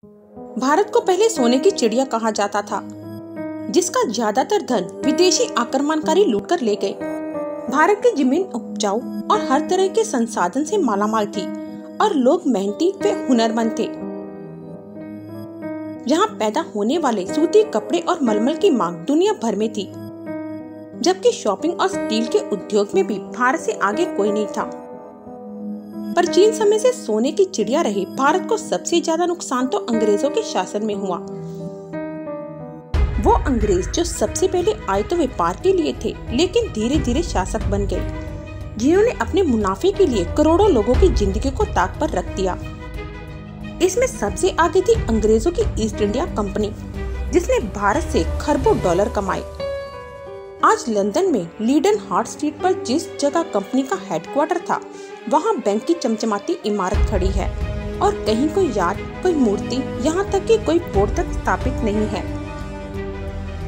भारत को पहले सोने की चिड़िया कहा जाता था, जिसका ज्यादातर धन विदेशी आक्रमणकारी लूटकर ले गए। भारत की जमीन उपजाऊ और हर तरह के संसाधन से मालामाल थी और लोग मेहनती व हुनरमंद थे। यहाँ पैदा होने वाले सूती कपड़े और मलमल की मांग दुनिया भर में थी, जबकि शॉपिंग और स्टील के उद्योग में भी भारत से आगे कोई नहीं था। प्राचीन समय से सोने की चिड़िया रहे भारत को सबसे ज्यादा नुकसान तो अंग्रेजों के शासन में हुआ। वो अंग्रेज जो सबसे पहले आए तो व्यापार के लिए थे, लेकिन धीरे धीरे शासक बन गए, जिन्होंने अपने मुनाफे के लिए करोड़ों लोगों की जिंदगी को ताक पर रख दिया। इसमें सबसे आगे थी अंग्रेजों की ईस्ट इंडिया कंपनी, जिसने भारत से खरबों डॉलर कमाए। आज लंदन में लीडन हार्ट स्ट्रीट पर जिस जगह कंपनी का हेडक्वार्टर था, वहाँ बैंक की चमचमाती इमारत खड़ी है और कहीं कोई याद, कोई मूर्ति, यहाँ तक कि कोई बोर्ड तक स्थापित नहीं है।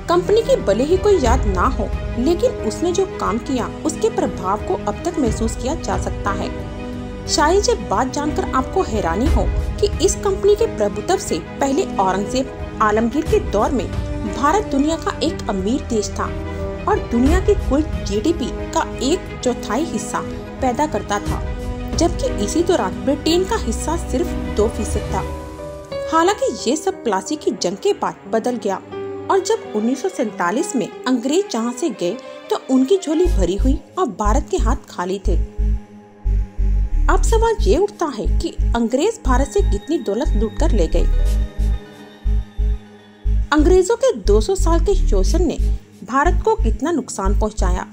कंपनी की भले ही कोई याद ना हो, लेकिन उसने जो काम किया उसके प्रभाव को अब तक महसूस किया जा सकता है। शायद ये बात जानकर आपको हैरानी हो कि इस कंपनी के प्रभुत्व से पहले औरंगजेब आलमगीर के दौर में भारत दुनिया का एक अमीर देश था और दुनिया की कुल जीडीपी का 1/4 हिस्सा पैदा करता था, जबकि इसी दौरान ब्रिटेन का हिस्सा सिर्फ 2% था। हालांकि ये सब प्लासी की जंग के बाद बदल गया और जब 1947 में अंग्रेज जहाँ से गए तो उनकी झोली भरी हुई और भारत के हाथ खाली थे। अब सवाल ये उठता है कि अंग्रेज भारत से कितनी दौलत लूटकर ले गए। अंग्रेजों के 200 साल के शोषण ने भारत को कितना नुकसान पहुंचाया,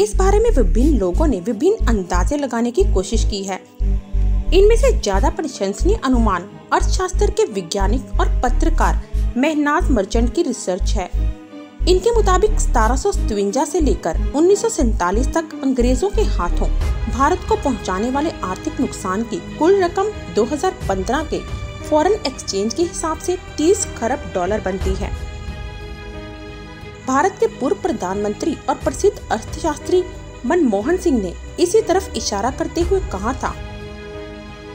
इस बारे में विभिन्न लोगों ने विभिन्न अंदाजे लगाने की कोशिश की है। इनमें से ज्यादा प्रशंसनीय अनुमान अर्थशास्त्र के वैज्ञानिक और पत्रकार मेहनाज मर्चेंट की रिसर्च है। इनके मुताबिक 1753 से लेकर 1947 तक अंग्रेजों के हाथों भारत को पहुंचाने वाले आर्थिक नुकसान की कुल रकम 2015 के फॉरेन एक्सचेंज के हिसाब से 30 खरब डॉलर बनती है। भारत के पूर्व प्रधानमंत्री और प्रसिद्ध अर्थशास्त्री मनमोहन सिंह ने इसी तरफ इशारा करते हुए कहा था,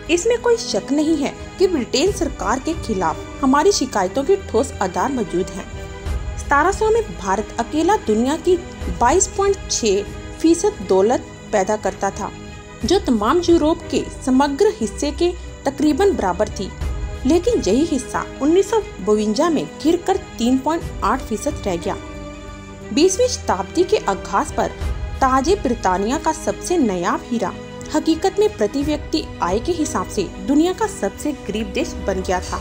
इसमें कोई शक नहीं है कि ब्रिटेन सरकार के खिलाफ हमारी शिकायतों के ठोस आधार मौजूद हैं। 1700 में भारत अकेला दुनिया की 22.6% दौलत पैदा करता था, जो तमाम यूरोप के समग्र हिस्से के तकरीबन बराबर थी। लेकिन यही हिस्सा 1952 में गिरकर 3.8% रह गया। 20वीं शताब्दी के आगाज पर ताजे ब्रिटानिया का सबसे नायाब हीरा हकीकत में प्रति व्यक्ति आय के हिसाब से दुनिया का सबसे गरीब देश बन गया था।